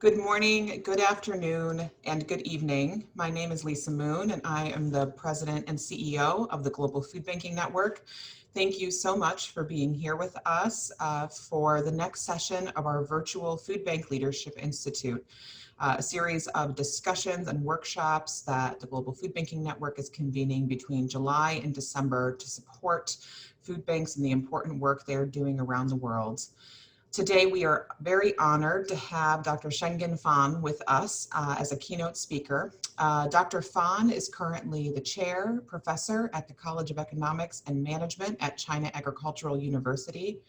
Good morning, good afternoon, and good evening. My name is Lisa Moon, and I am the President and CEO of the Global Food Banking Network. Thank you so much for being here with us for the next session of our virtual Food Bank Leadership Institute, a series of discussions and workshops that the Global Food Banking Network is convening between July and December to support food banks and the important work they're doing around the world. Today, we are very honored to have Dr. Shenggen with us as a keynote speaker. Dr. Fan is currently the chair professor at the College of Economics and Management at China Agricultural University.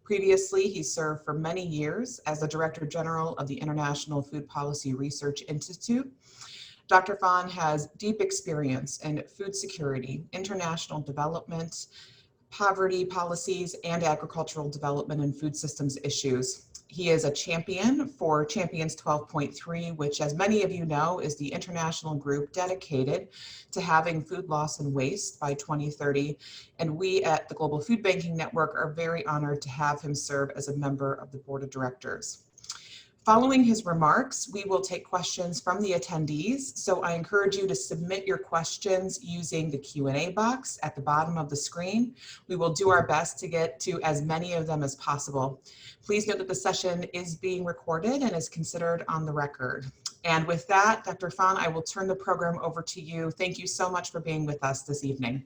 Previously, he served for many years as the Director General of the International Food Policy Research Institute. Dr. Fan has deep experience in food security, international development, poverty policies, and agricultural development and food systems issues. He is a champion for Champions 12.3, which, as many of you know, is the international group dedicated to having food loss and waste by 2030. And we at the Global Food Banking Network are very honored to have him serve as a member of the board of directors. Following his remarks, we will take questions from the attendees. So I encourage you to submit your questions using the Q&A box at the bottom of the screen. We will do our best to get to as many of them as possible. Please note that the session is being recorded and is considered on the record. And with that, Dr. Fan, I will turn the program over to you. Thank you so much for being with us this evening.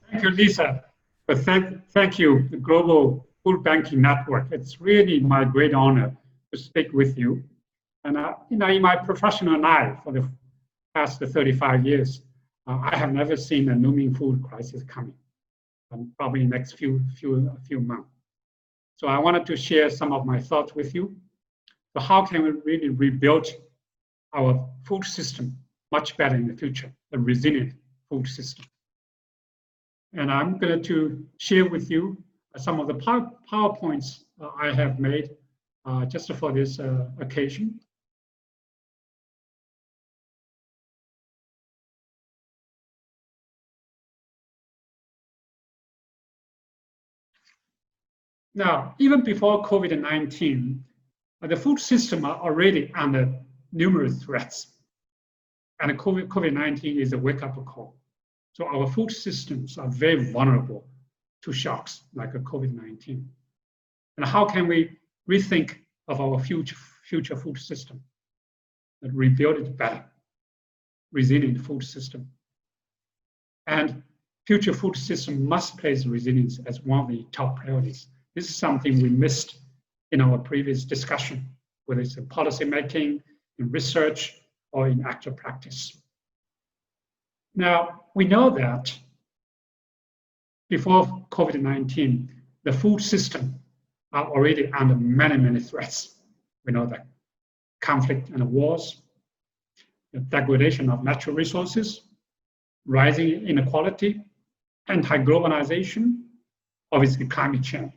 Thank you, Lisa. But thank you, the Global Food Banking Network. It's really my great honor to speak with you. And in my professional life for the past 35 years, I have never seen a looming food crisis coming. Probably in the next few months. So I wanted to share some of my thoughts with you. So how can we really rebuild our food system much better in the future, a resilient food system? And I'm going to share with you some of the PowerPoints I have made just for this occasion. Now, even before COVID-19, the food system are already under numerous threats. And COVID-19 is a wake-up call. So our food systems are very vulnerable to shocks like a COVID-19. And how can we rethink of our future food system and rebuild it better, resilient food system? And future food system must place resilience as one of the top priorities. This is something we missed in our previous discussion, whether it's in policy making, in research, or in actual practice. Now, we know that before COVID-19, the food system are already under many threats. We know that conflict and wars, the degradation of natural resources, rising inequality, anti-globalization, obviously climate change.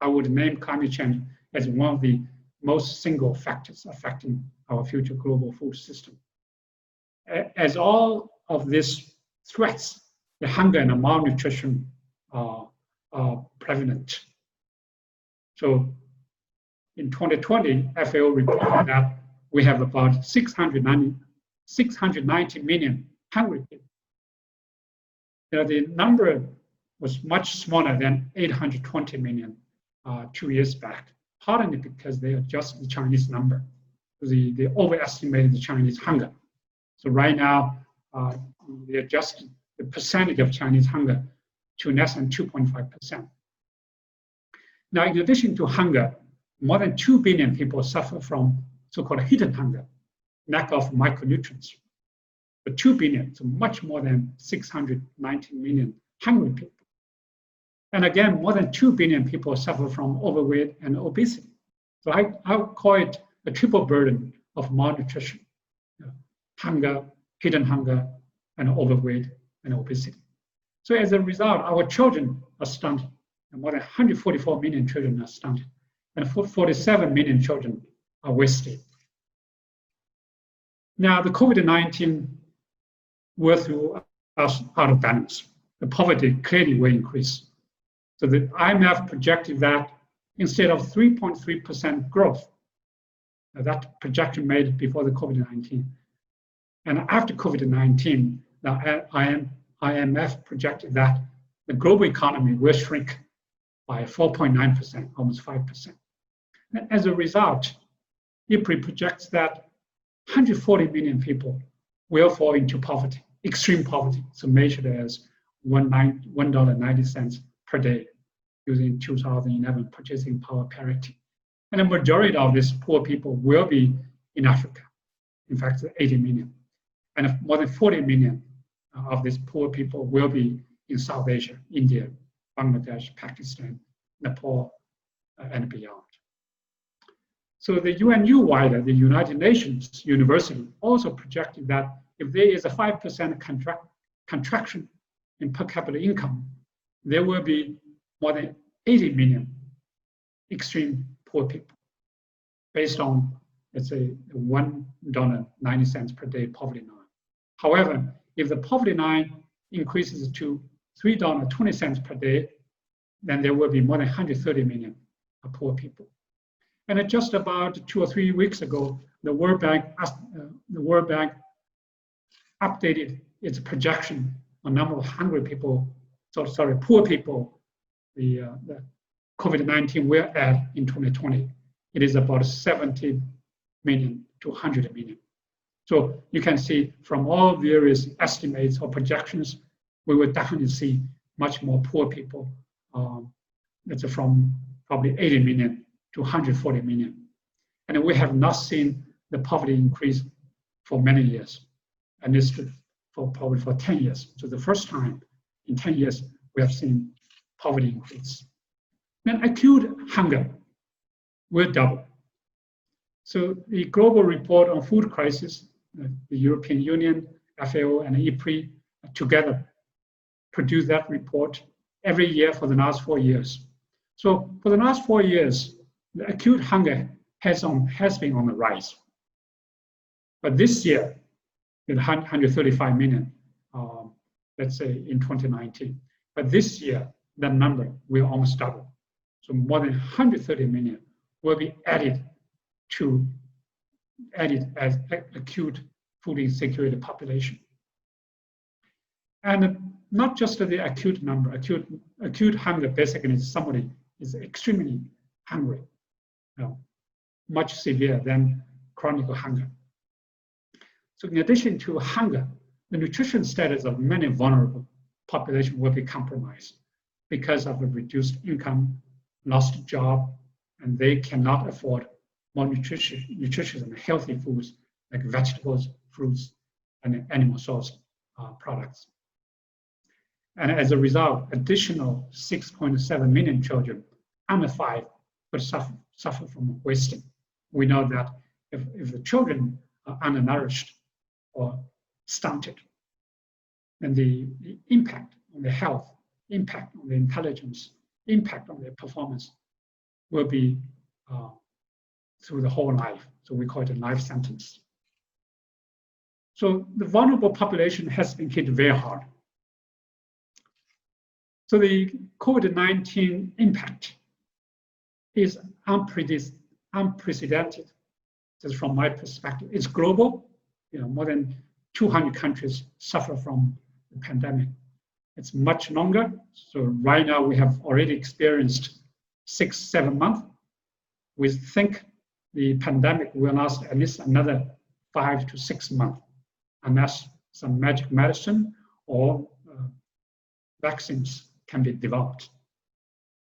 I would name climate change as one of the most single factors affecting our future global food system. As all of these threats, the hunger and the malnutrition are prevalent. So in 2020, FAO reported that we have about 690 million hungry people. The number was much smaller than 820 million 2 years back, partly because they adjusted the Chinese number. They overestimated the Chinese hunger. So right now, they adjusted the percentage of Chinese hunger to less than 2.5%. Now, in addition to hunger, more than 2 billion people suffer from so-called hidden hunger, lack of micronutrients. But 2 billion, so much more than 690 million hungry people. And again, more than 2 billion people suffer from overweight and obesity. So I call it a triple burden of malnutrition, hunger, hidden hunger, and overweight and obesity. So as a result, our children are stunted. And more than 144 million children are stunted. And 47 million children are wasted. Now, the COVID-19 will throw us out of balance. The poverty clearly will increase. So the IMF projected that instead of 3.3% growth. That projection made before the COVID-19. And after COVID-19, the IMF projected that the global economy will shrink by 4.9%, almost 5%. And as a result, IPRI projects that 140 million people will fall into poverty, extreme poverty, so measured as $1.90 per day using 2011 purchasing power parity. And the majority of these poor people will be in Africa, in fact, 80 million. And more than 40 million of these poor people will be in South Asia, India, Bangladesh, Pakistan, Nepal, and beyond. So the UNU-WIDER, the United Nations University, also projected that if there is a 5% contraction in per capita income, there will be more than 80 million extreme poor people, based on, let's say, $1.90 per day poverty line. However, if the poverty line increases to $3.20 per day, then there will be more than 130 million poor people. And just about 2 or 3 weeks ago, the World Bank updated its projection on number of hungry people, poor people, the COVID-19 will add in 2020. It is about 70 million to 100 million. So you can see from all various estimates or projections, we will definitely see much more poor people. It's from probably 80 million to 140 million. And we have not seen the poverty increase for many years, and it's probably for 10 years. So the first time in 10 years, we have seen poverty increase. Then acute hunger will double. So the global report on food crisis, the European Union, FAO, and IPRI together produce that report every year for the last 4 years. So for the last 4 years, the acute hunger has been on the rise. But this year, with 135 million, let's say in 2019. But this year, that number will almost double. So more than 130 million will be added as acute food insecurity population. And not just the acute number, acute hunger basically is somebody is extremely hungry, much severe than chronic hunger. So in addition to hunger, the nutrition status of many vulnerable populations will be compromised because of the reduced income, lost job, and they cannot afford more nutritious and healthy foods like vegetables, fruits, and animal source products. And as a result, additional 6.7 million children under 5 would suffer from wasting. We know that if the children are undernourished or stunted, then the impact on their health, impact on their intelligence, impact on their performance will be through the whole life. So we call it a life sentence. So the vulnerable population has been hit very hard. So the COVID-19 impact is unprecedented. Just from my perspective, it's global. More than 200 countries suffer from the pandemic. It's much longer. So right now we have already experienced 6-7 months. We think the pandemic will last at least another 5 to 6 months, unless some magic medicine or vaccines can be developed.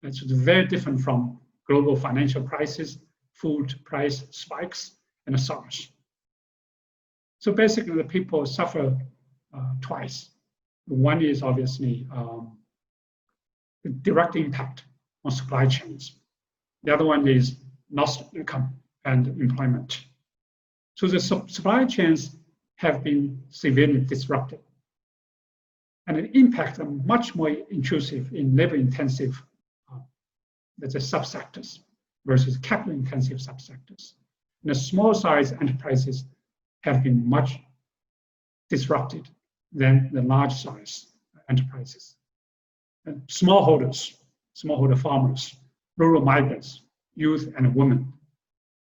It's very different from global financial crisis, food price spikes, and SARS. So basically, the people suffer twice. One is obviously the direct impact on supply chains. The other one is lost income and employment. So the supply chains have been severely disrupted. And the impacts are much more intrusive in labor-intensive, let's say, subsectors versus capital-intensive subsectors. And the small-size enterprises have been much disrupted than the large-size enterprises. And smallholders, smallholder farmers, rural migrants, youth and women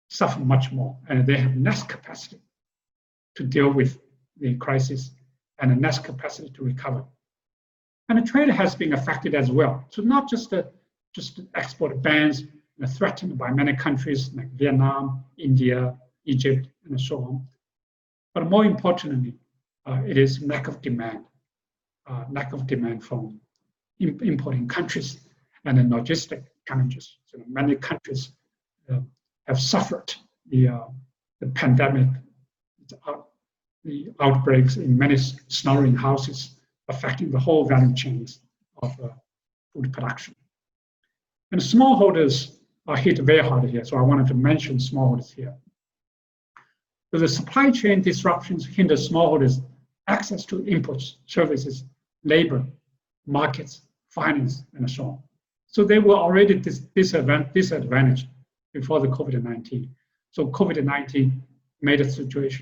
suffer much more, and they have less capacity to deal with the crisis and less capacity to recover. And the trade has been affected as well. So not just export bans threatened by many countries like Vietnam, India, Egypt, and so on. But more importantly, it is lack of demand from importing countries and the logistic challenges. So many countries have suffered the pandemic, the outbreaks in many snoring houses, affecting the whole value chains of food production. And smallholders are hit very hard here, so I wanted to mention smallholders here. So the supply chain disruptions hinder smallholders' access to inputs, services, labor, markets, finance, and so on. So they were already disadvantaged before the COVID-19. So COVID-19 made the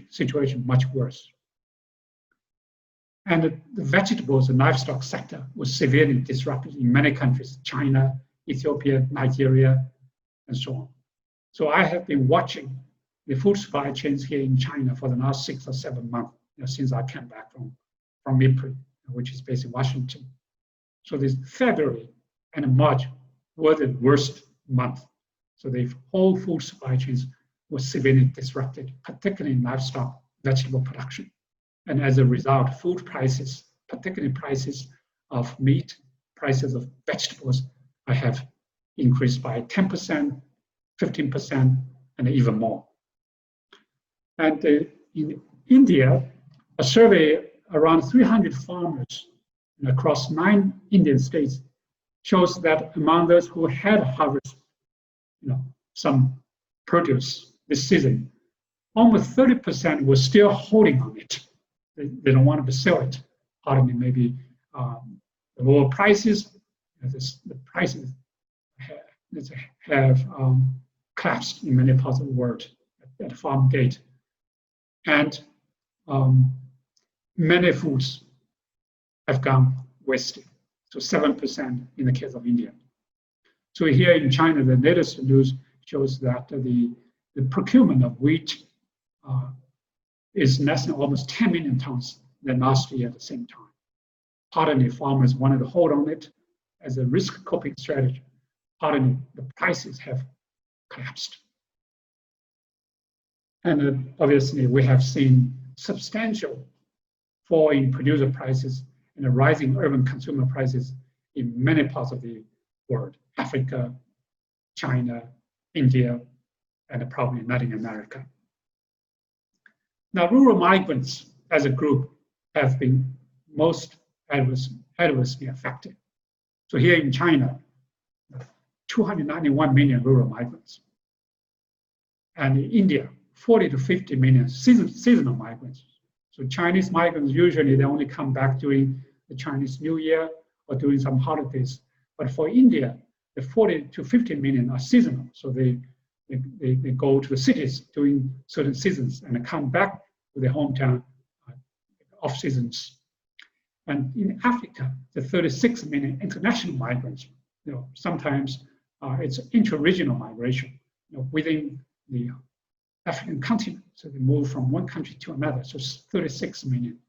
situation much worse. And the vegetables and livestock sector was severely disrupted in many countries, China, Ethiopia, Nigeria, and so on. So I have been watching the food supply chains here in China for the last 6 or 7 months, since I came back from Reprioritizing, which is based in Washington. So this February and March were the worst month. So the whole food supply chains were severely disrupted, particularly in livestock, vegetable production. And as a result, food prices, particularly prices of meat, prices of vegetables, have increased by 10%, 15%, and even more. And in India, a survey around 300 farmers across 9 Indian states shows that among those who had harvested some produce this season, almost 30% were still holding on it. They don't want to sell it. Partly maybe the lower prices, the prices have collapsed in many parts of the world at farm gate. And many foods have gone wasted. So 7% in the case of India. So here in China, the latest news shows that the procurement of wheat is less than almost 10 million tons than last year at the same time. Partly farmers wanted to hold on it as a risk coping strategy. Partly the prices have collapsed. And obviously we have seen substantial fall in producer prices and a rising urban consumer prices in many parts of the world, Africa, China, India, and probably Latin America. Now, rural migrants as a group have been most adversely affected. So here in China, 291 million rural migrants. And in India, 40 to 50 million seasonal migrants. So Chinese migrants, usually they only come back during the Chinese New Year or during some holidays. But for India, the 40 to 50 million are seasonal. So they go to the cities during certain seasons and come back to their hometown off seasons. And in Africa, the 36 million international migrants, sometimes it's intra-regional migration within the African continent. So they move from one country to another, so 36 million.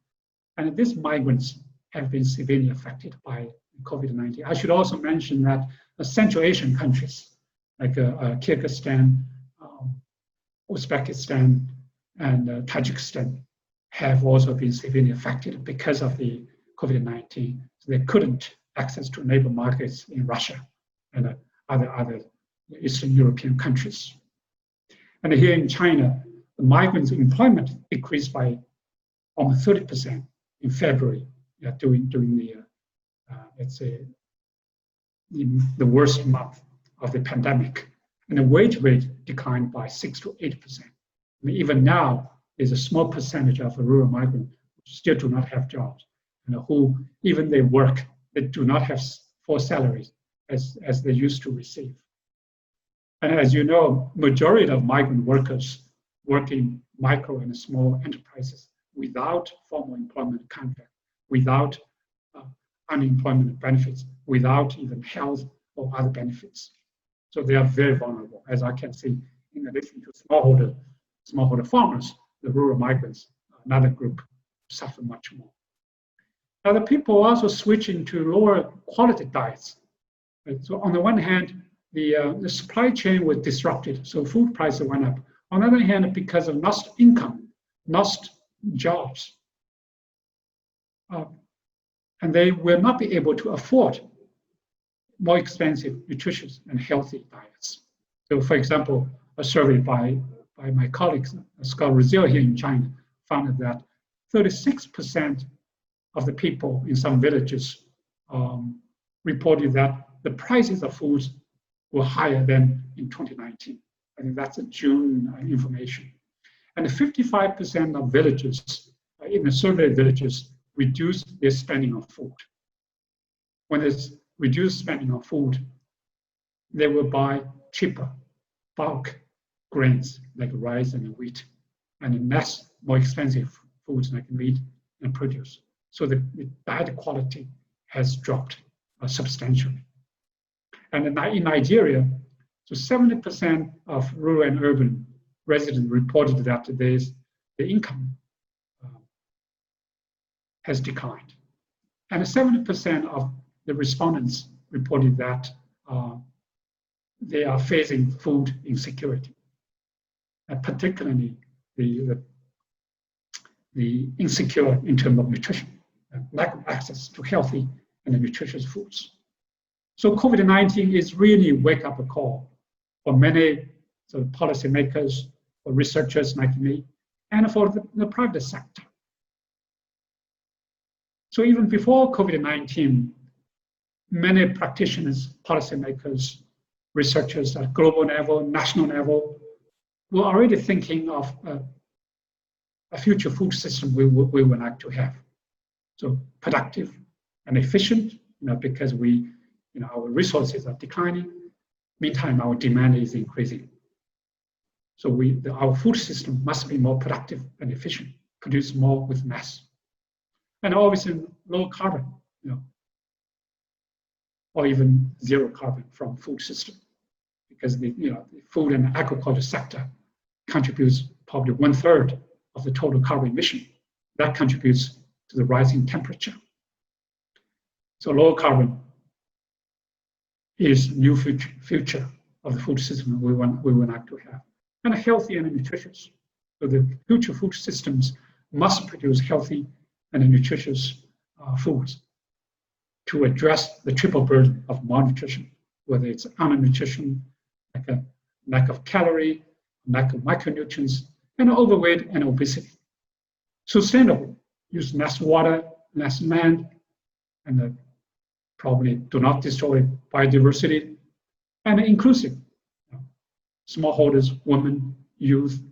And these migrants have been severely affected by COVID-19. I should also mention that the Central Asian countries, like Kyrgyzstan, Uzbekistan, and Tajikistan, have also been severely affected because of the COVID-19. So they couldn't access to labor markets in Russia and other Eastern European countries. And here in China, the migrants' employment decreased by almost 30% in February during the let's say the worst month of the pandemic, and the wage rate declined by 6 to 8%. I mean, even now, there's a small percentage of the rural migrants who still do not have jobs, and who, even they work, they do not have full salaries as they used to receive. And as you know, majority of migrant workers work in micro and small enterprises without formal employment contract, without unemployment benefits, without even health or other benefits. So they are very vulnerable, as I can see, in addition to smallholder farmers, the rural migrants, another group, suffer much more. Now, the people also switch into lower quality diets. Right? So on the one hand, the supply chain was disrupted, so food prices went up. On the other hand, because of lost income, lost jobs, and they will not be able to afford more expensive, nutritious, and healthy diets. So, for example, a survey by my colleagues, Scott Rizal here in China, found that 36% of the people in some villages reported that the prices of foods were higher than in 2019. I think that's a June information. And 55% of villages, in the survey villages, reduced their spending on food. When there's reduced spending on food, they will buy cheaper bulk grains like rice and wheat, and less more expensive foods like meat and produce. So the diet quality has dropped substantially. And in Nigeria, so 70% of rural and urban residents reported that the income has declined. And 70% of the respondents reported that they are facing food insecurity, and particularly the insecure in terms of nutrition, lack of access to healthy and nutritious foods. So COVID-19 is really a wake-up call for many sort of policymakers, for researchers like me, and for the private sector. So even before COVID-19, many practitioners, policymakers, researchers at global level, national level, were already thinking of a future food system we would like to have. So productive and efficient, because our resources are declining. Meantime, our demand is increasing. So our food system must be more productive and efficient, produce more with less. And obviously low carbon, or even zero carbon from food system, because the food and agriculture sector contributes probably 1/3 of the total carbon emission. That contributes to the rising temperature. So low carbon is new future of the food system we would like to have, and healthy and nutritious. So the future food systems must produce healthy and nutritious foods to address the triple burden of malnutrition, whether it's undernutrition, like a lack of calorie, lack of micronutrients, and overweight and obesity. Sustainable, use less water, less land, and probably do not destroy biodiversity, and inclusive. Smallholders, women, youth,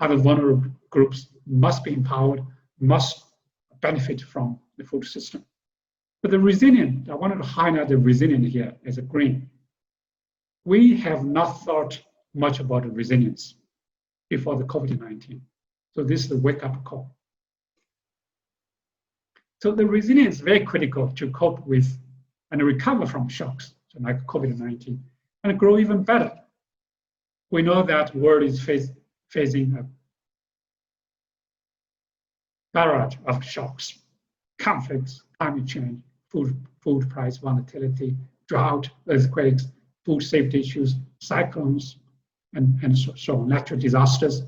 other vulnerable groups must be empowered, must benefit from the food system. But the resilient, I wanted to highlight the resilient here as a green. We have not thought much about the resilience before the COVID-19. So this is the wake-up call. So the resilience is very critical to cope with and recover from shocks, so like COVID-19, and grow even better. We know that the world is facing a barrage of shocks, conflicts, climate change, food price volatility, drought, earthquakes, food safety issues, cyclones, and so on, natural disasters,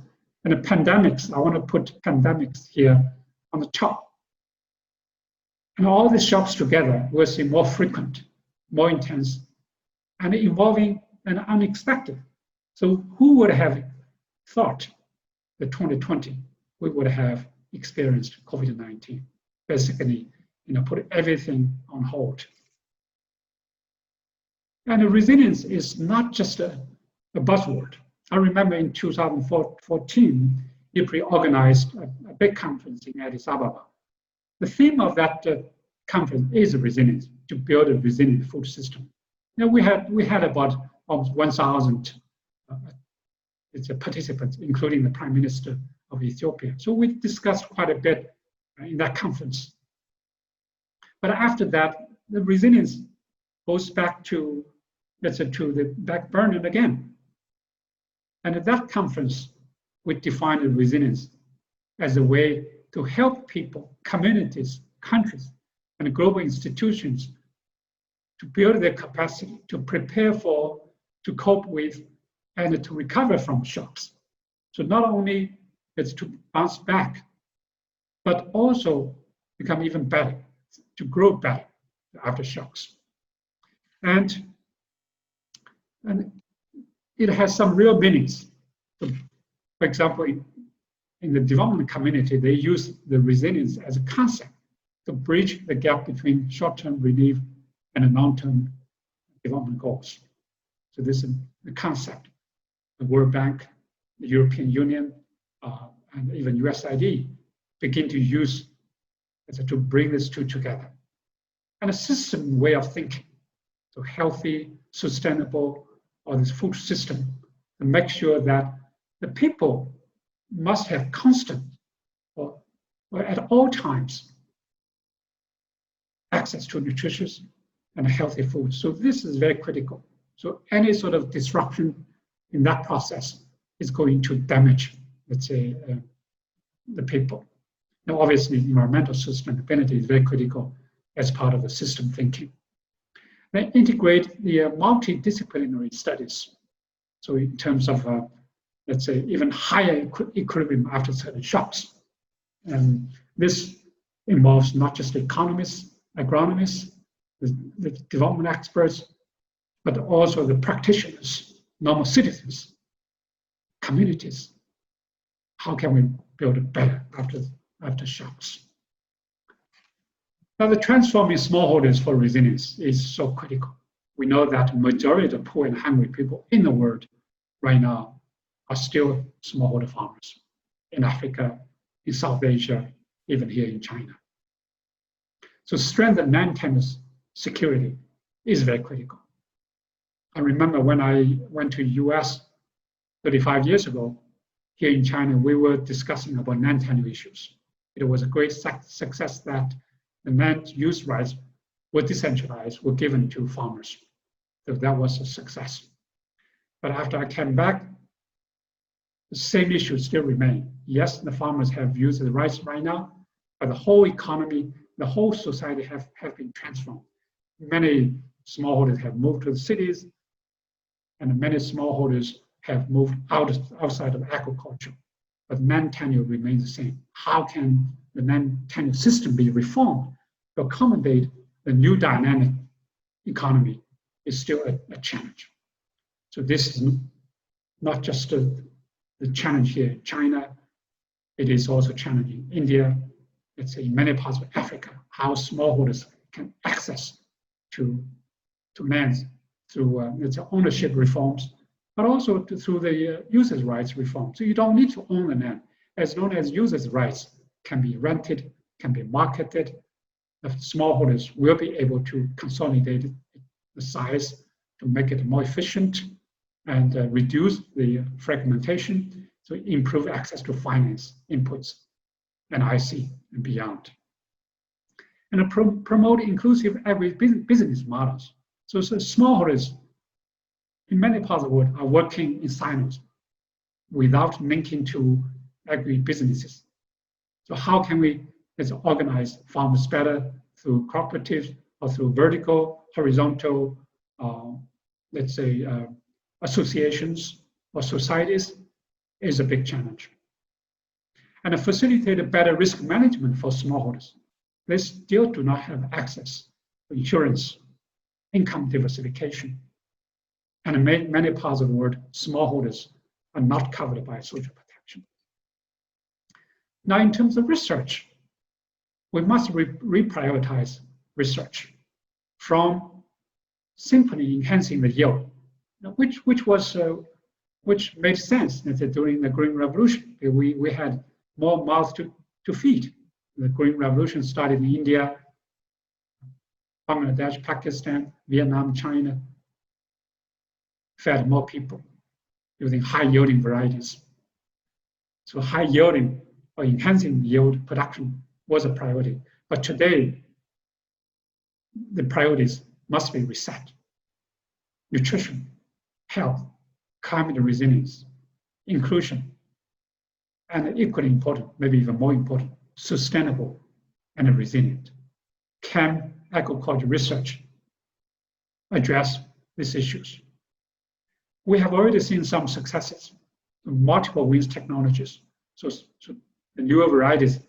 and the pandemics. I want to put pandemics here on the top. And all these shocks together will seem more frequent, more intense, and evolving and unexpected. So who would have thought that 2020 we would have experienced COVID-19? Basically, put everything on hold. And the resilience is not just a buzzword. I remember in 2014, IPRI organized a big conference in Addis Ababa. The theme of that conference is resilience, to build a resilient food system. We had about almost 1,000 participants, including the Prime Minister of Ethiopia. So we discussed quite a bit in that conference. But after that, the resilience goes back to to the back burner again. And at that conference, we defined resilience as a way to help people, communities, countries, and global institutions to build their capacity, to prepare for, to cope with, and to recover from shocks. So not only it's to bounce back, but also become even better, to grow better after shocks. And it has some real meanings. So, for example, in the development community, they use the resilience as a concept to bridge the gap between short-term relief and the long-term development goals. So this is the concept. The World Bank, the European Union, and even USAID begin to use to bring these two together. And a system way of thinking, so healthy, sustainable, or this food system, to make sure that the people must have constant or at all times access to nutritious and healthy food. So this is very critical. So any sort of disruption in that process is going to damage, let's say, the people. Now, obviously, environmental sustainability is very critical as part of the system thinking. They integrate the multidisciplinary studies. So in terms of, let's say, even higher equilibrium after certain shocks. And this involves not just economists, agronomists, the development experts, but also the practitioners, normal citizens, communities. How can we build it better after shocks? Now, the transforming smallholders for resilience is so critical. We know that the majority of the poor and hungry people in the world right now are still smallholder farmers in Africa, in South Asia, even here in China. So strengthen non-tenure security is very critical. I remember when I went to US 35 years ago, here in China, we were discussing about non-tenure issues. It was a great success that the land use rights were decentralized, were given to farmers. So that was a success. But after I came back, the same issues still remain. Yes, the farmers have used the rights right now, but the whole economy, the whole society have been transformed. Many smallholders have moved to the cities, and many smallholders have moved outside of agriculture. But non-tenure remains the same. How can the non-tenure system be reformed to accommodate the new dynamic economy is still a challenge. So this is not just the challenge here in China, it is also challenging India, let's say in many parts of Africa, how smallholders can access to lands through let's say ownership reforms, but also through the users' rights reform. So you don't need to own the land. As long as users' rights can be rented, can be marketed, the smallholders will be able to consolidate the size to make it more efficient and reduce the fragmentation, so improve access to finance inputs and IC and beyond. And promote inclusive agribusiness models. So smallholders in many parts of the world are working in silos without linking to agribusinesses. So how can we organize farmers better through cooperatives or through vertical, horizontal, let's say, associations or societies is a big challenge. And facilitate a better risk management for smallholders. They still do not have access to insurance, income diversification. And in many parts of the world, smallholders are not covered by social protection. Now, in terms of research, we must reprioritize research from simply enhancing the yield, which made sense during the Green Revolution. We had more mouths to feed. The Green Revolution started in India, Bangladesh, Pakistan, Vietnam, China, fed more people using high-yielding varieties. So high yielding or enhancing yield production was a priority. But today, the priorities must be reset. nutrition, health, climate resilience, inclusion, and equally important, maybe even more important, sustainable and resilient. Can agriculture research address these issues? We have already seen some successes, multiple wins technologies. So the newer varieties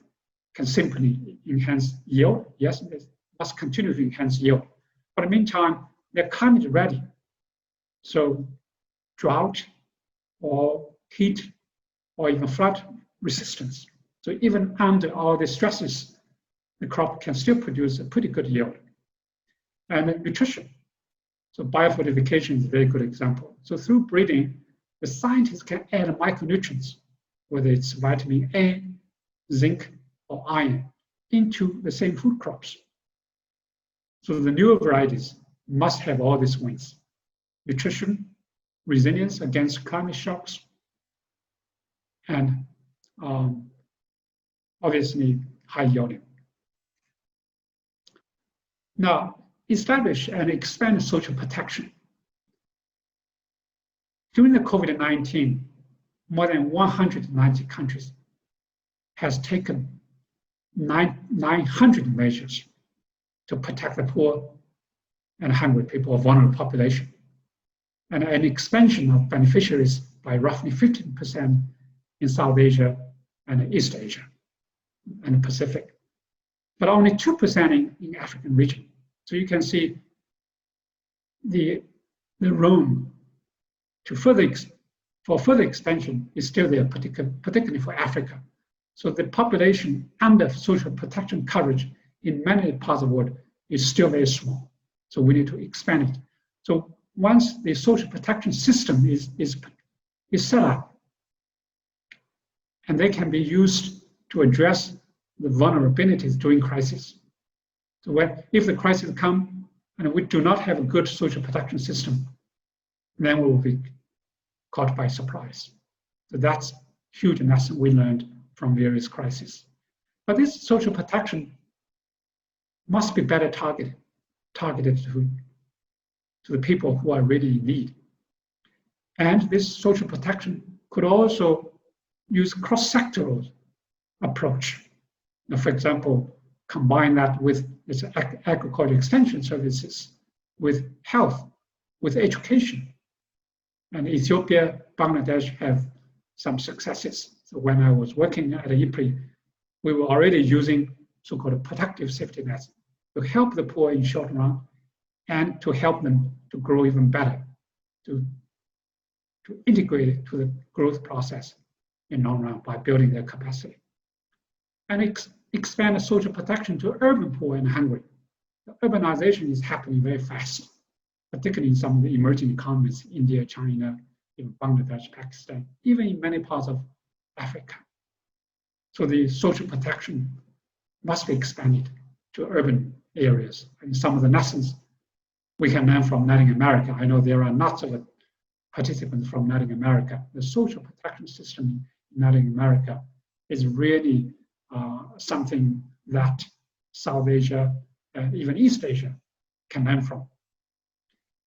can simply enhance yield. Yes, they must continue to enhance yield. But in the meantime, they're climate ready. So drought or heat or even flood resistance. So even under all the stresses, the crop can still produce a pretty good yield. And nutrition. So biofortification is a very good example. So through breeding, the scientists can add micronutrients, whether it's vitamin A, zinc, or iron, into the same food crops. So the newer varieties must have all these wins: nutrition, resilience against climate shocks, and obviously high yielding. Now, establish and expand social protection. During the COVID-19, more than 190 countries has taken 900 measures to protect the poor and hungry people or vulnerable population, and an expansion of beneficiaries by roughly 15% in South Asia and East Asia and the Pacific, but only 2% in African region. So you can see the room to for further expansion is still there, particularly for Africa. So the population under social protection coverage in many parts of the world is still very small. So we need to expand it. So once the social protection system is set up, and they can be used to address the vulnerabilities during crisis. So if the crisis comes and we do not have a good social protection system, then we will be caught by surprise. So that's a huge lesson we learned from various crises. But this social protection must be better targeted to the people who are really in need. And this social protection could also use cross-sectoral approach. Now, for example, combine that with its agriculture extension services, with health, with education. And Ethiopia, Bangladesh have some successes. So when I was working at IPRI, we were already using so-called protective safety nets to help the poor in short run and to help them to grow even better, to integrate it to the growth process in long run by building their capacity. And expand the social protection to urban poor and hungry. The urbanization is happening very fast, particularly in some of the emerging economies, India, China, even Bangladesh, Pakistan, even in many parts of Africa. So the social protection must be expanded to urban areas. And some of the lessons we can learn from Latin America. I know there are lots of participants from Latin America. The social protection system in Latin America is really something that South Asia and even East Asia can learn from.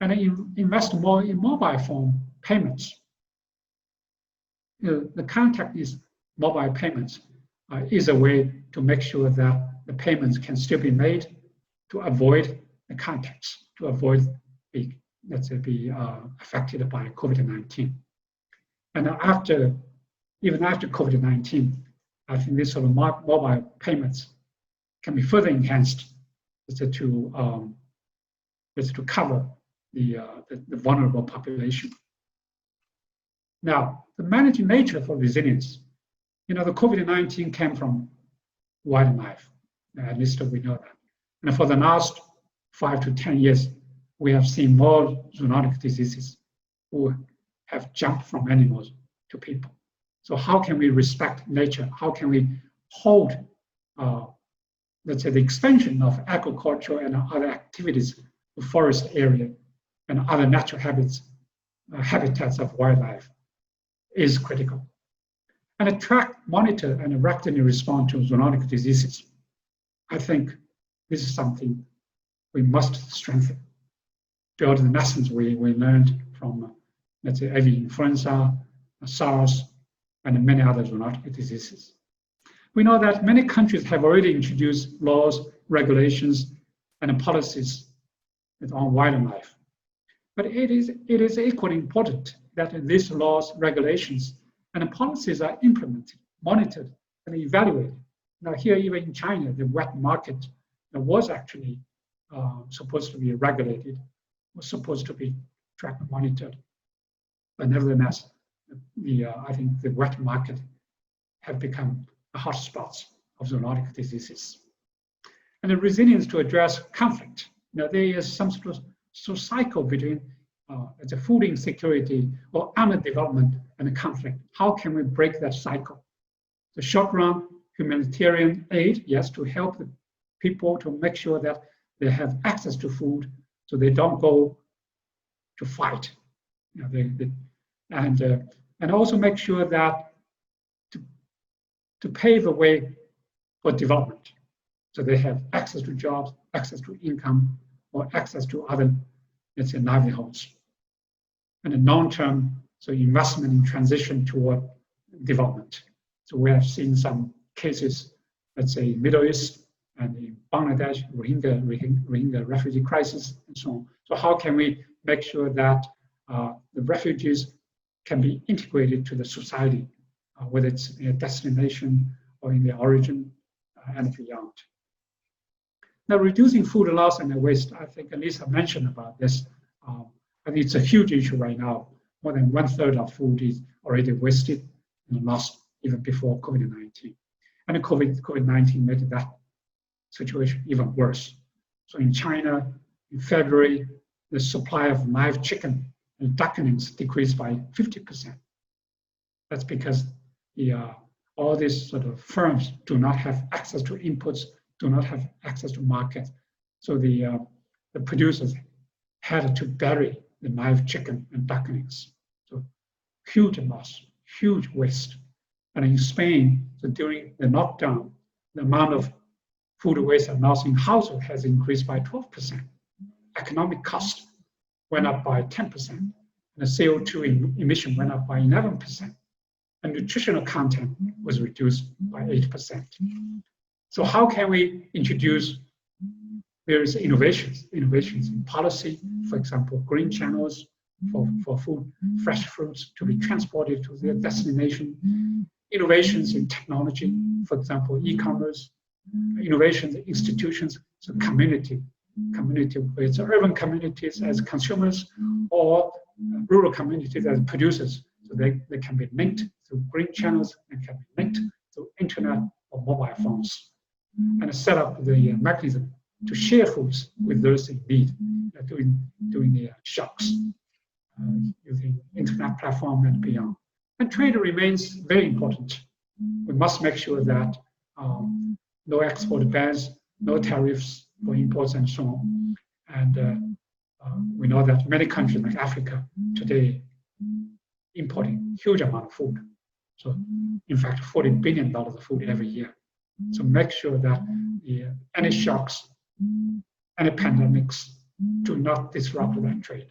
And invest more in mobile phone payments. The contactless mobile payments is a way to make sure that the payments can still be made to avoid the contacts, to avoid being affected by COVID-19. And even after COVID-19, I think this sort of mobile payments can be further enhanced to cover the vulnerable population. Now, the managing nature for resilience. The COVID-19 came from wildlife, at least we know that. And for the last 5 to 10 years, we have seen more zoonotic diseases who have jumped from animals to people. So how can we respect nature? How can we hold, let's say, the expansion of agriculture and other activities, the forest area and other natural habitats of wildlife is critical. And track, monitor, and rapidly respond to zoonotic diseases. I think this is something we must strengthen. build the lessons we learned from, let's say, avian influenza, SARS, and many other zoonotic diseases. We know that many countries have already introduced laws, regulations, and policies on wildlife. But it is equally important that these laws, regulations, and policies are implemented, monitored, and evaluated. Now here, even in China, the wet market was actually supposed to be regulated, was supposed to be tracked and monitored. But nevertheless, I think the wet market have become the hotspots of zoonotic diseases. And the resilience to address conflict. Now there is some sort of cycle between the food insecurity or underdevelopment and the conflict. How can we break that cycle? The short run humanitarian aid, yes, to help the people to make sure that they have access to food, so they don't go to fight. And also make sure that to pave the way for development, so they have access to jobs, access to income, or access to other, let's say, livelihoods. And the long-term, so investment in transition toward development. So we have seen some cases, let's say, Middle East and in Bangladesh, Rohingya refugee crisis, and so on. So how can we make sure that the refugees can be integrated to the society, whether it's in a destination or in their origin and beyond. Now, reducing food loss and waste, I think Lisa mentioned about this. I think it's a huge issue right now. More than 1/3 of food is already wasted and lost even before COVID-19. And COVID-19 made that situation even worse. So in China, in February, the supply of live chicken and ducklings decreased by 50%. That's because all these sort of firms do not have access to inputs, do not have access to markets. So the producers had to bury the live chicken and ducklings. So huge loss, huge waste. And in Spain, so during the lockdown, the amount of food waste and loss in household has increased by 12%. Economic cost went up by 10%. And the CO2 emission went up by 11%. And nutritional content was reduced by 8%. So how can we introduce various innovations in policy, for example, green channels for food, fresh fruits to be transported to their destination, innovations in technology, for example, e-commerce, innovations in institutions, so community, whether it's urban communities as consumers or rural communities as producers, so they can be linked through green channels and can be linked through internet or mobile phones, and set up the mechanism to share foods with those in need during the shocks using internet platform and beyond. And trade remains very important. We must make sure that no export bans, no tariffs for imports and so on. And we know that many countries like Africa today importing huge amount of food. So in fact, $40 billion of food every year. So make sure that any shocks, any pandemics do not disrupt that trade.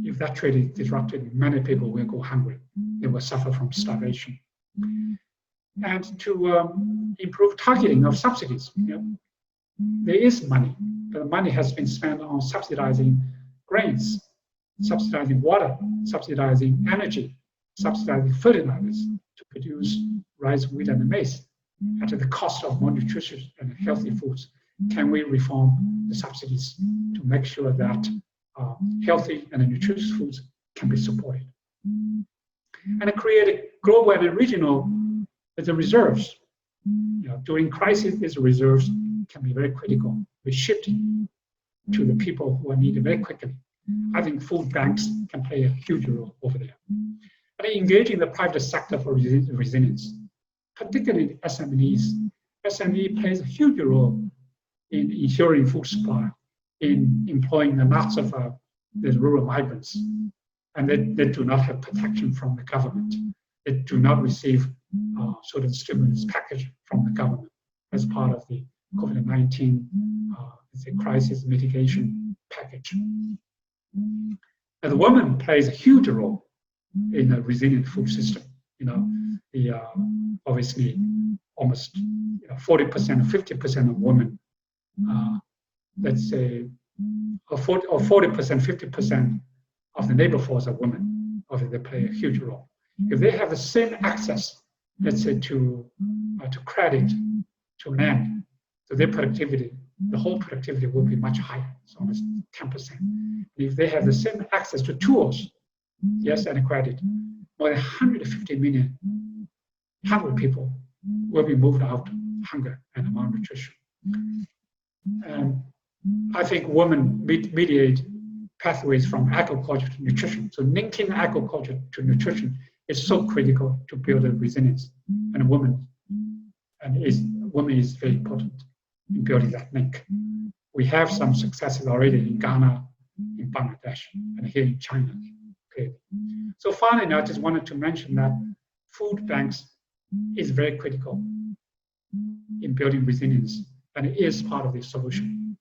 If that trade is disrupted, many people will go hungry. They will suffer from starvation. And to improve targeting of subsidies. There is money, but the money has been spent on subsidizing grains, subsidizing water, subsidizing energy, subsidizing fertilizers to produce rice, wheat, and maize at the cost of more nutritious and healthy foods. Can we reform the subsidies to make sure that healthy and nutritious foods can be supported? And create global and regional reserves. During crisis, these reserves can be very critical. We shift to the people who are needed very quickly. I think food banks can play a huge role over there. And engaging the private sector for resilience, particularly SMEs. SME plays a huge role in ensuring food supply, in employing lots of the rural migrants, and they do not have protection from the government. They do not receive sort of stimulus package from the government as part of the COVID-19 crisis mitigation package. And the woman plays a huge role in a resilient food system. Obviously almost 40%, 50% of women, let's say, or 40%, 50% of the labor force are women. Obviously, they play a huge role. If they have the same access, let's say, to credit, to land, so their productivity, the whole productivity will be much higher. It's almost 10%. If they have the same access to tools, yes, and credit, more than 150 million hungry people will be moved out of hunger and malnutrition. And I think women mediate pathways from agriculture to nutrition. So linking agriculture to nutrition is so critical to build a resilience. And women is very important in building that link. We have some successes already in Ghana, in Bangladesh, and here in China. Okay. So finally, I just wanted to mention that food banks is very critical in building resilience, and it is part of the solution.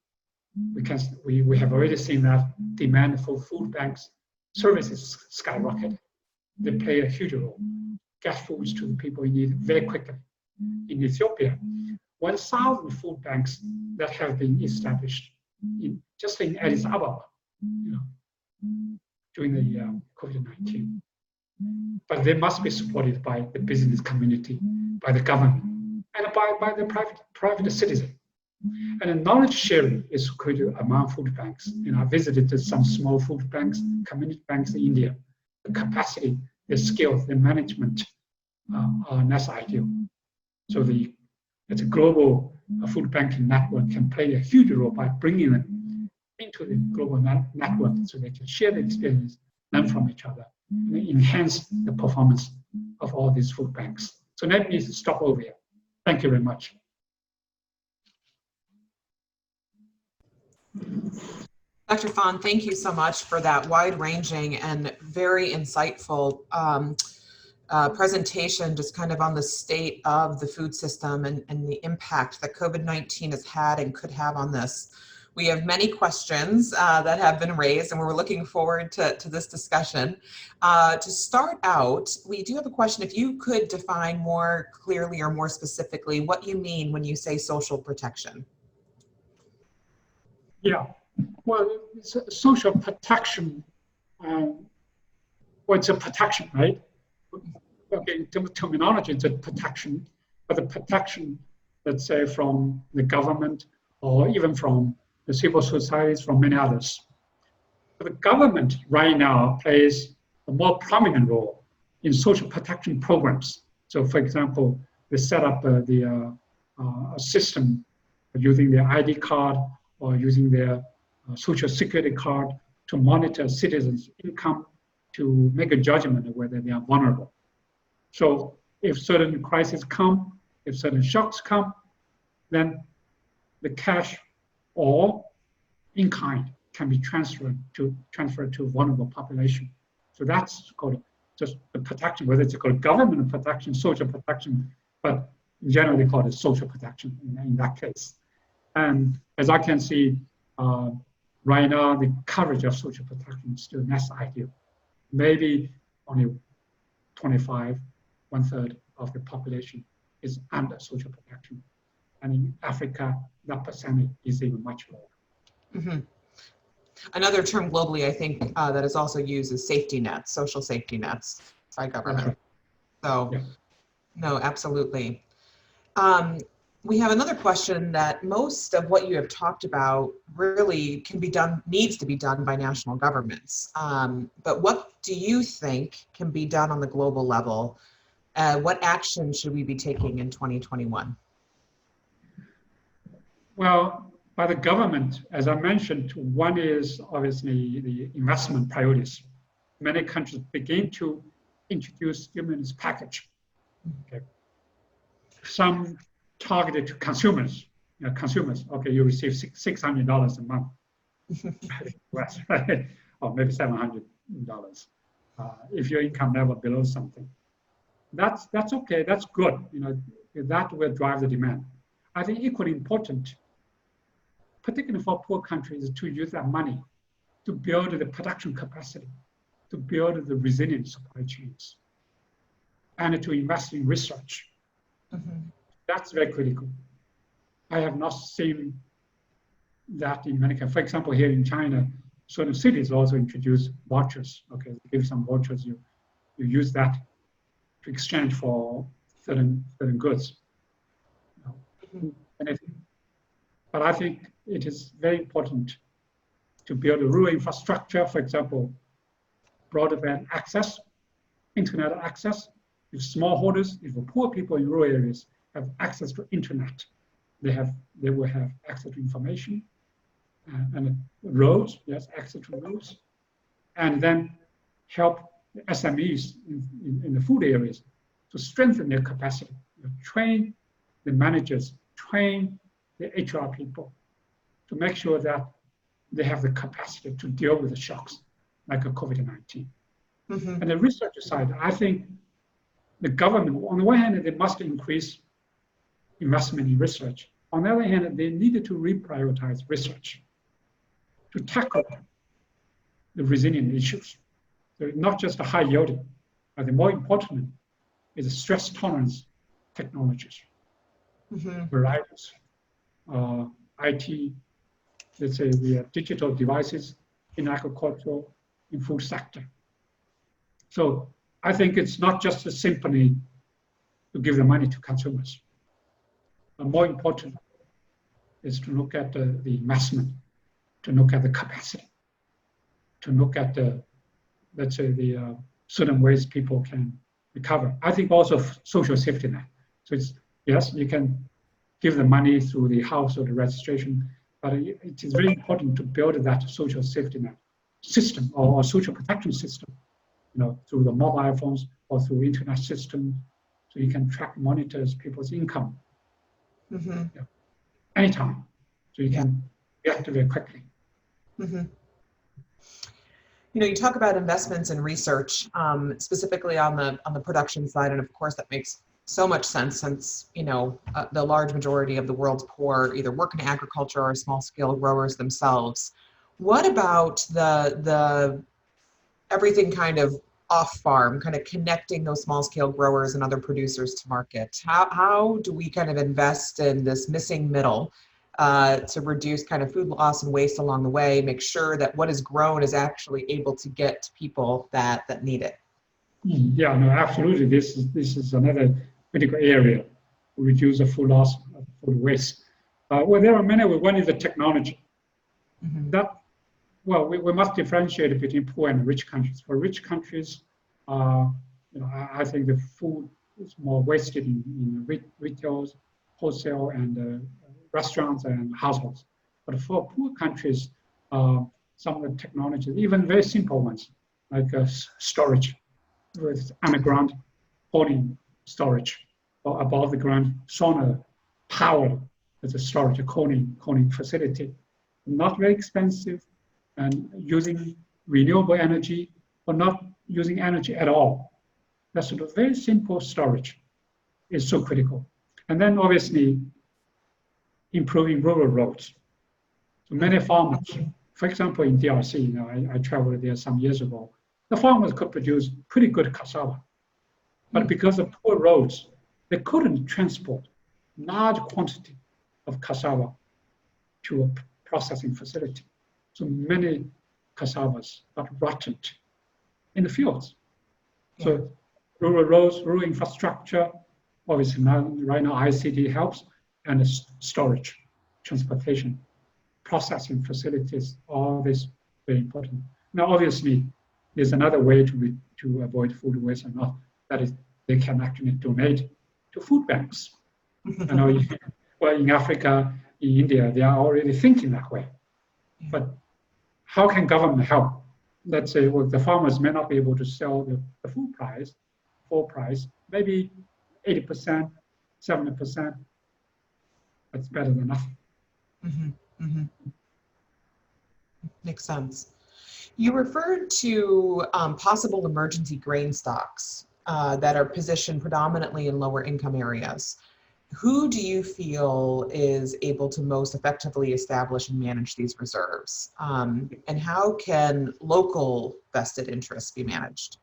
We have already seen that demand for food banks services skyrocket. They play a huge role. Get foods to the people in need very quickly. In Ethiopia, 1,000 food banks that have been established just in Addis Ababa, during the COVID-19. But they must be supported by the business community, by the government, and by the private citizen. And the knowledge sharing is critical among food banks. I visited some small food banks, community banks in India. The capacity, the skills, the management are less ideal. So it's a global food banking network can play a huge role by bringing them into the global network so they can share the experience, learn from each other, and enhance the performance of all these food banks. So let me stop over here. Thank you very much. Dr. Fan, thank you so much for that wide-ranging and very insightful presentation, just kind of on the state of the food system and the impact that COVID-19 has had and could have on this. We have many questions that have been raised, and we're looking forward to this discussion. To start out, we do have a question. If you could define more clearly or more specifically what you mean when you say social protection. Yeah, well, social protection, it's a protection, right? Okay, in terms of terminology, it's a protection, but the protection, let's say, from the government or even from the civil societies, from many others. But the government right now plays a more prominent role in social protection programs. So, for example, they set up a system using their ID card or using their social security card to monitor citizens' income to make a judgment of whether they are vulnerable. So if certain crises come, if certain shocks come, then the cash or in kind can be transferred to vulnerable population. So that's called just the protection, whether it's called government protection, social protection, but generally called it social protection in that case. And as I can see, right now, the coverage of social protection is still less ideal. Maybe only 25, 1/3 of the population is under social protection. And in Africa, that percentage is even much lower. Mm-hmm. Another term globally, I think, that is also used is safety nets, social safety nets by government. Right. So, yeah. No, absolutely. We have another question that most of what you have talked about really can be done, needs to be done by national governments. But what do you think can be done on the global level? What action should we be taking in 2021? Well, by the government, as I mentioned, one is obviously the investment priorities. Many countries begin to introduce stimulus package. Okay. Some targeted to consumers. Okay, you receive $600 a month, or maybe $700 if your income level below something. That's okay. That's good. That will drive the demand. I think equally important, particularly for poor countries, to use that money to build the production capacity, to build the resilient supply chains, and to invest in research. That's very critical. I have not seen that in many countries. For example, here in China, certain cities also introduce vouchers. Okay, give some vouchers, you use that to exchange for certain goods. Anything. But I think it is very important to build a rural infrastructure, for example, broadband access, internet access. If smallholders, if poor people in rural areas have access to internet, they will have access to information, and roads, yes, access to roads, and then help the SMEs in the food areas to strengthen their capacity, train the managers, train the HR people to make sure that they have the capacity to deal with the shocks like a COVID-19. And the research side, I think the government, on the one hand, they must increase investment in research. On the other hand, they needed to reprioritize research to tackle the resilient issues. So not just the high yielding, but the more important is stress tolerance technologies, varieties, IT, let's say the digital devices in agriculture, in food sector. So I think it's not just a symphony to give the money to consumers. But more important is to look at the investment, to look at the capacity, to look at the, let's say, the certain ways people can recover. I think also social safety net. So it's, yes, you can give the money through the household registration, but it is very important to build that social safety net system or social protection system, through the mobile phones or through internet system, so you can track, monitors people's income anytime, so you can react very quickly. You talk about investments in research, specifically on the production side, and of course that makes so much sense since the large majority of the world's poor either work in agriculture or small-scale growers themselves. What about the everything kind of off-farm, kind of connecting those small-scale growers and other producers to market? How do we kind of invest in this missing middle to reduce kind of food loss and waste along the way, make sure that what is grown is actually able to get to people that need it? Yeah, no, absolutely. This is another critical area to reduce the food loss, food waste. Well, there are many. One is the technology. We must differentiate between poor and rich countries. For rich countries, I think the food is more wasted in retail, wholesale, and restaurants and households. But for poor countries, some of the technologies, even very simple ones, like storage, with underground holding storage, or above the ground solar powered as a storage, a cooling facility, not very expensive, and using renewable energy or not using energy at all. That sort of very simple storage is so critical. And then obviously improving rural roads. So many farmers, for example, in DRC, I traveled there some years ago, the farmers could produce pretty good cassava. But because of poor roads, they couldn't transport large quantity of cassava to a processing facility. So many cassavas got rotted in the fields. So rural roads, rural infrastructure, obviously right now ICT helps, and storage, transportation, processing facilities, all this very important. Now, obviously, there's another way to avoid food waste or not. That is, they can actually donate to food banks. Well, in Africa, in India, they are already thinking that way. But how can government help? Let's say, well, the farmers may not be able to sell the full price, maybe 80%, 70%. That's better than nothing. Makes sense. You referred to possible emergency grain stocks that are positioned predominantly in lower income areas. who do you feel is able to most effectively establish and manage these reserves? And how can local vested interests be managed?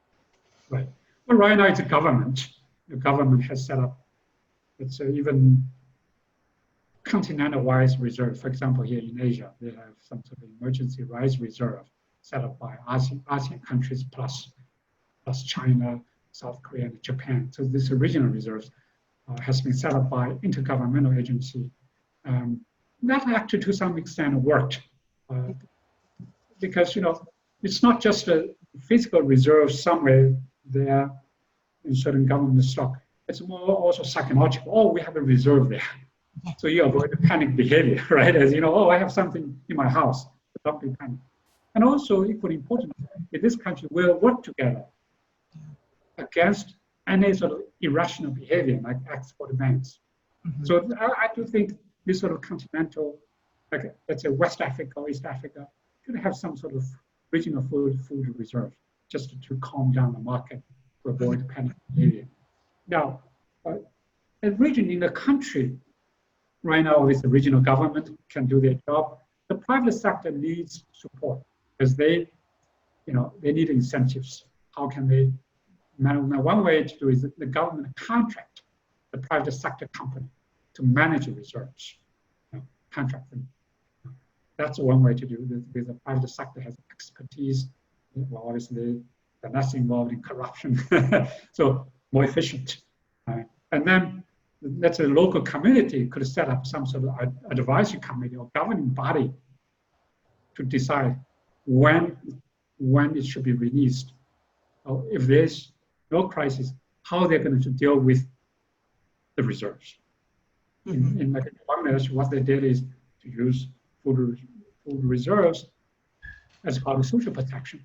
Right. Well, right now it's a government. The government has set up, it's even continental-wise reserve. For example, here in Asia, they have some sort of emergency rice reserve set up by ASEAN countries plus China, South Korea, and Japan. So this regional reserves has been set up by intergovernmental agency. That actually, to some extent, worked because it's not just a physical reserve somewhere there in certain government stock. It's more also psychological. Oh, we have a reserve there. So you avoid the panic behavior, right? As oh, I have something in my house, don't be panic. And also, equally important, in this country, we'll work together against any sort of irrational behavior like export bans. Mm-hmm. So I do think this sort of continental, like let's say West Africa or East Africa, could have some sort of regional food reserve just to calm down the market to avoid mm-hmm. panic behavior. Now, a region in the country, right now, with the regional government can do their job. The private sector needs support because they need incentives. How can they? Now, one way to do is the government contract the private sector company to manage the reserves, contract them. That's one way to do it. Because the private sector has expertise. Well, obviously, they're less involved in corruption, so more efficient. And then let's say the local community could set up some sort of advisory committee or governing body to decide when it should be released. Or if there's no crisis, how they're going to deal with the reserves. Mm-hmm. In Bangladesh, what they did is to use food reserves as part of social protection,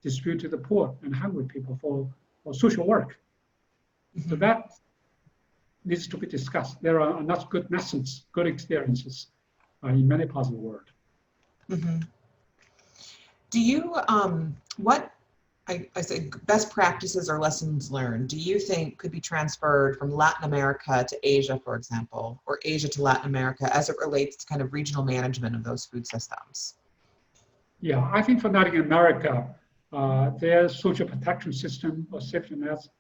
distribute to the poor and hungry people for social work. Mm-hmm. So that needs to be discussed. There are enough good lessons, good experiences in many parts of the world. Mm-hmm. Do you, what I say best practices or lessons learned, do you think could be transferred from Latin America to Asia, for example, or Asia to Latin America as it relates to kind of regional management of those food systems? Yeah, I think for Latin America, their social protection system or safety nets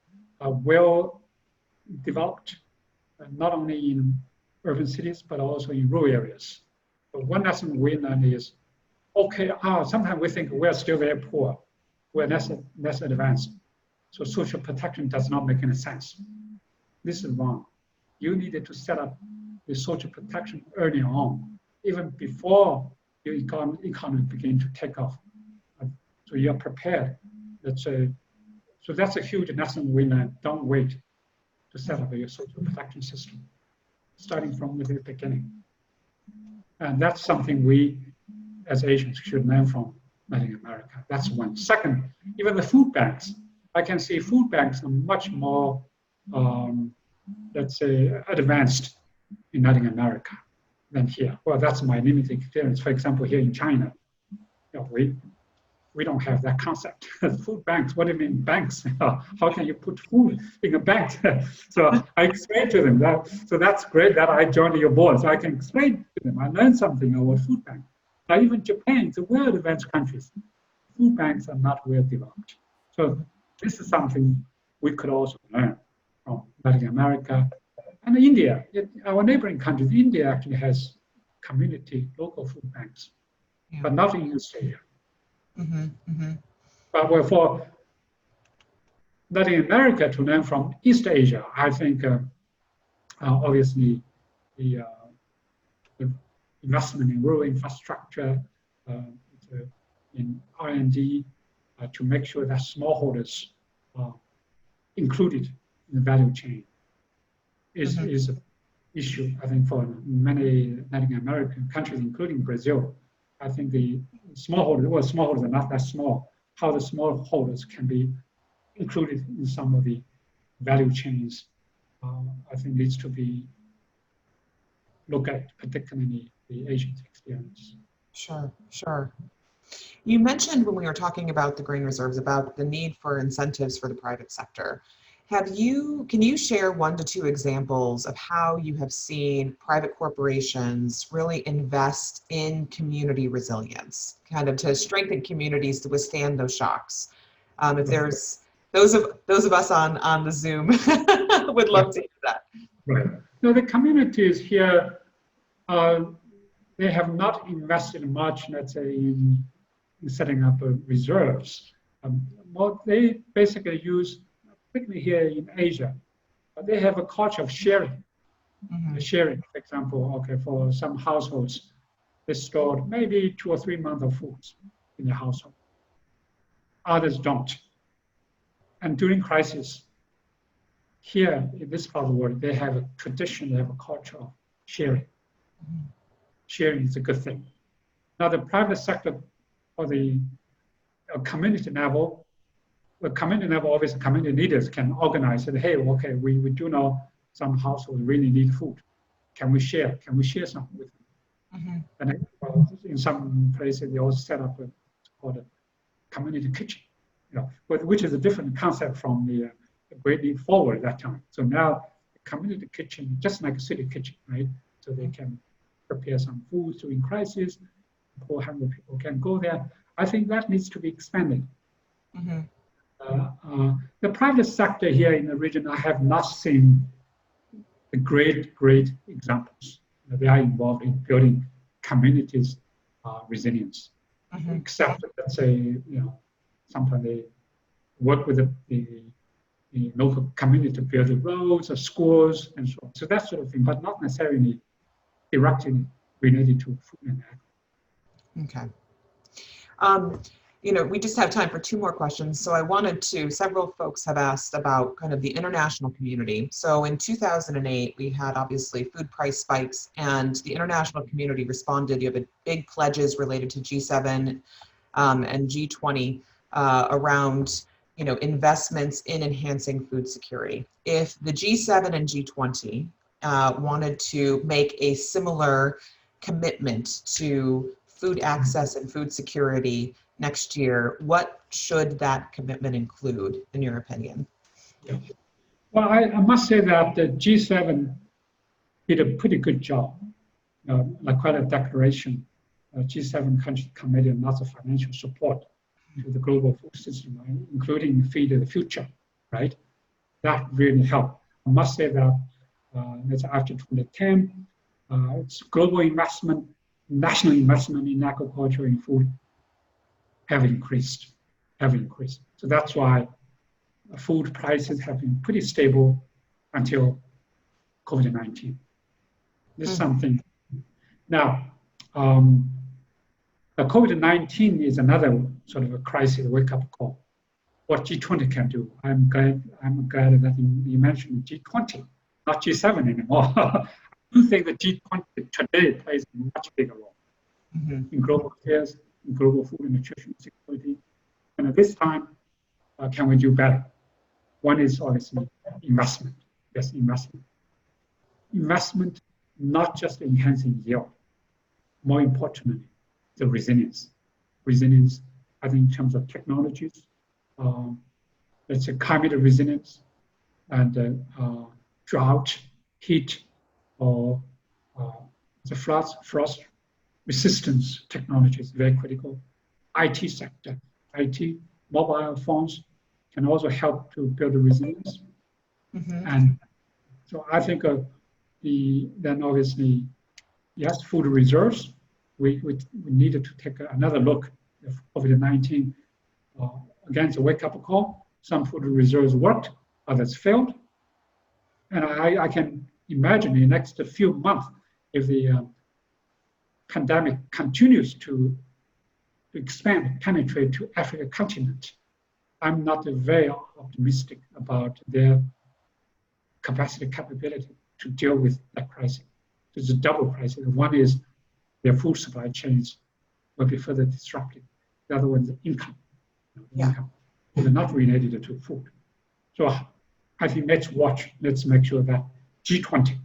are well developed, not only in urban cities, but also in rural areas. But one lesson we learned is, okay, sometimes we think we're still very poor. We're less advanced. So social protection does not make any sense. This is wrong. You needed to set up the social protection early on, even before your economy begin to take off. So you're prepared. So that's a huge lesson we learned. Don't wait to set up your social protection system, starting from the very beginning. And that's something we, as Asians, should learn from Latin America. That's one. Second, even the food banks. I can see food banks are much more, let's say, advanced in Latin America than here. Well, that's my limited experience. For example, here in China, we don't have that concept. Food banks, what do you mean banks? How can you put food in a bank? So I explained to them that, so that's great that I joined your board. So I can explain to them, I learned something about food banks. Now, even Japan, it's a well-advanced countries. Food banks are not well developed. So this is something we could also learn from Latin America. And India, our neighboring countries, India actually has community local food banks, but not in Australia. Mm-hmm, mm-hmm. But for Latin America to learn from East Asia, I think obviously the investment in rural infrastructure, in R&D, to make sure that smallholders are included in the value chain is an issue, I think, for many Latin American countries, including Brazil. I think the smallholders are not that small. How the smallholders can be included in some of the value chains, I think needs to be looked at, particularly the Asian experience. Sure, sure. You mentioned when we were talking about the grain reserves about the need for incentives for the private sector. Can you share 1 to 2 examples of how you have seen private corporations really invest in community resilience, kind of to strengthen communities to withstand those shocks? If there's those of us on the Zoom would love to hear that. Right. No, the communities here, they have not invested much, let's say, in setting up reserves. They basically use, particularly here in Asia, they have a culture of sharing. Mm-hmm. Sharing, for example, okay, for some households, they stored maybe 2 or 3 months of food in the household. Others don't. And during crisis, here in this part of the world, they have a tradition, they have a culture of sharing. Mm-hmm. Sharing is a good thing. Now, the private sector or the community level, obviously, community leaders can organize it. Hey, okay, we do know some households really need food. Can we share? Can we share something with them? Mm-hmm. And in some places, they also set up what's called a community kitchen, which is a different concept from the Great Leap Forward at that time. So now, the community kitchen, just like a city kitchen, right? So they can prepare some food during crisis. 400 people can go there. I think that needs to be expanded. Mm-hmm. The private sector here in the region, I have not seen the great examples. They are involved in building communities' resilience. Mm-hmm. Except, let's say, sometimes they work with the local community to build the roads or schools and so on. So that sort of thing, but not necessarily directly related to food and agriculture. Okay. We just have time for 2 more questions. So I wanted to, several folks have asked about kind of the international community. So in 2008, we had obviously food price spikes and the international community responded. You have big pledges related to G7 and G20 around investments in enhancing food security. If the G7 and G20 wanted to make a similar commitment to food access and food security next year, what should that commitment include, in your opinion? Yeah. Well, I must say that the G7 did a pretty good job. Like quite a declaration, G7 countries committed lots of financial support to the global food system, right? Including Feed the Future, right? That really helped. I must say that that's after 2010, it's global investment, national investment in agriculture and food have increased. So that's why food prices have been pretty stable until COVID-19. This is something. Now, COVID-19 is another sort of a crisis wake-up call. What G20 can do. I'm glad that you mentioned G20, not G7 anymore. I do think that G20 today plays a much bigger role in global affairs, in global food and nutrition security. And at this time, can we do better? One is obviously investment. Yes, investment. Investment, not just enhancing yield. More importantly, the resilience. Resilience, I think, in terms of technologies, let's say climate resilience and drought, heat, or the frost resistance technology is very critical. IT sector, IT, mobile phones can also help to build the resilience. And so I think then obviously, yes, food reserves, we needed to take another look at COVID-19 against a wake-up call. Some food reserves worked, others failed. And I can imagine in the next few months, if the pandemic continues to expand, penetrate to Africa continent, I'm not very optimistic about their capability to deal with that crisis. There's a double crisis. One is their food supply chains will be further disrupted. The other one is income. Income is not related to food. So I think let's make sure that G20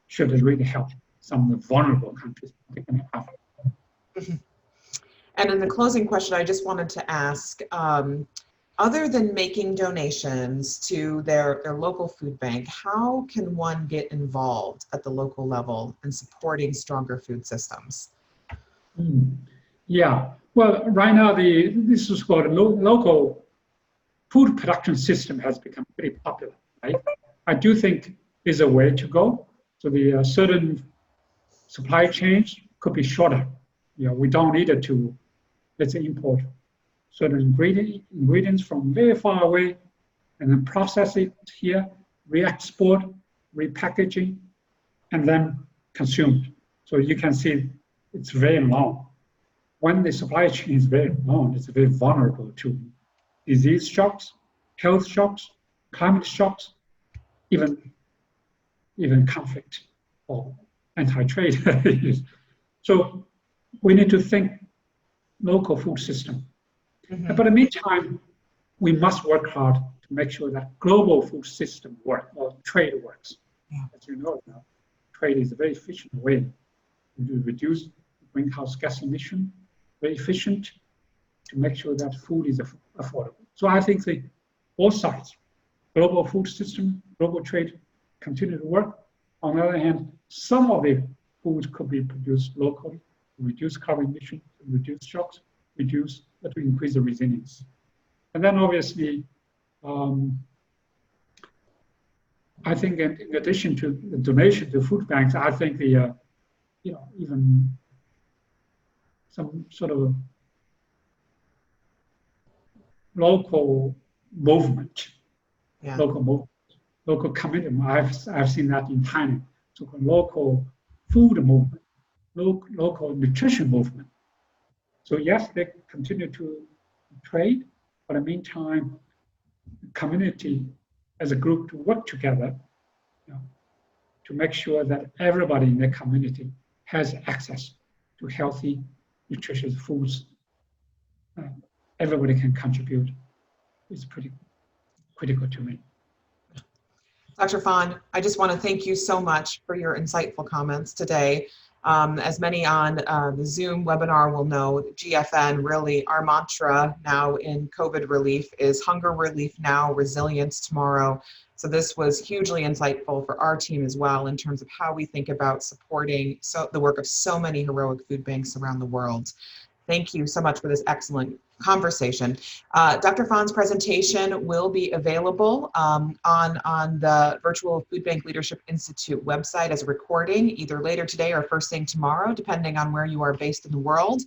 should really help some of the vulnerable countries, particularly Africa. And in the closing question, I just wanted to ask, Other than making donations to their local food bank, how can one get involved at the local level in supporting stronger food systems? Mm. Yeah. Well, right now this is called local food production system has become pretty popular, right? I do think is a way to go. So the certain supply chains could be shorter. We don't need it to, let's say, import certain ingredients from very far away and then process it here, re-export, repackaging, and then consumed. So you can see it's very long. When the supply chain is very long, it's very vulnerable to disease shocks, health shocks, climate shocks, even conflict or anti-trade issues. So we need to think local food system. Mm-hmm. But in the meantime, we must work hard to make sure that global food system works or trade works. Yeah. As you know now, trade is a very efficient way to reduce greenhouse gas emission, very efficient to make sure that food is affordable. So I think both sides, global food system, global trade, continue to work. On the other hand, some of the food could be produced locally to reduce carbon emission, to reduce shocks, to increase the resilience. And then obviously, I think in addition to the donation to food banks, I think even some sort of local movement, Yeah. local commitment. I've seen that in China. So local food movement, local nutrition movement. So yes, they continue to trade, but in the meantime, the community as a group to work together, to make sure that everybody in the community has access to healthy, nutritious foods. Everybody can contribute. It's pretty critical to me. Dr. Fahn, I just want to thank you so much for your insightful comments today. As many on the Zoom webinar will know, GFN, really our mantra now in COVID relief is hunger relief now, resilience tomorrow. So this was hugely insightful for our team as well in terms of how we think about supporting the work of so many heroic food banks around the world. Thank you so much for this excellent conversation. Dr. Fahn's presentation will be available on the Virtual Food Bank Leadership Institute website as a recording, either later today or first thing tomorrow, depending on where you are based in the world.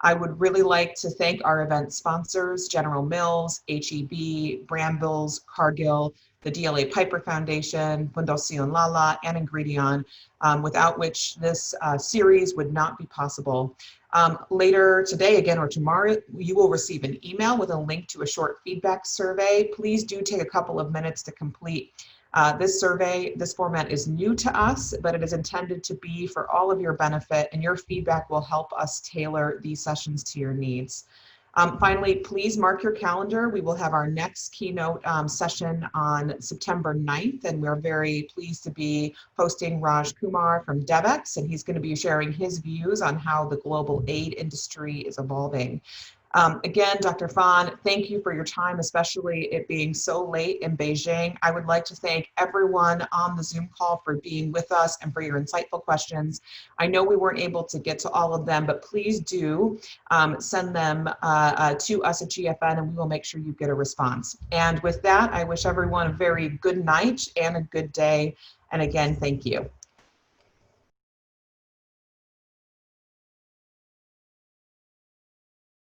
I would really like to thank our event sponsors, General Mills, HEB, Brambles, Cargill, the DLA Piper Foundation, Fundación Lala, and Ingredion, without which this series would not be possible. Later today, again, or tomorrow, you will receive an email with a link to a short feedback survey. Please do take a couple of minutes to complete this survey. This format is new to us, but it is intended to be for all of your benefit, and your feedback will help us tailor these sessions to your needs. Finally, please mark your calendar. We will have our next keynote session on September 9th, and we're very pleased to be hosting Raj Kumar from DevEx, and he's going to be sharing his views on how the global aid industry is evolving. Again, Dr. Fahn, thank you for your time, especially it being so late in Beijing. I would like to thank everyone on the Zoom call for being with us and for your insightful questions. I know we weren't able to get to all of them, but please do send them to us at GFN, and we will make sure you get a response. And with that, I wish everyone a very good night and a good day. And again, thank you.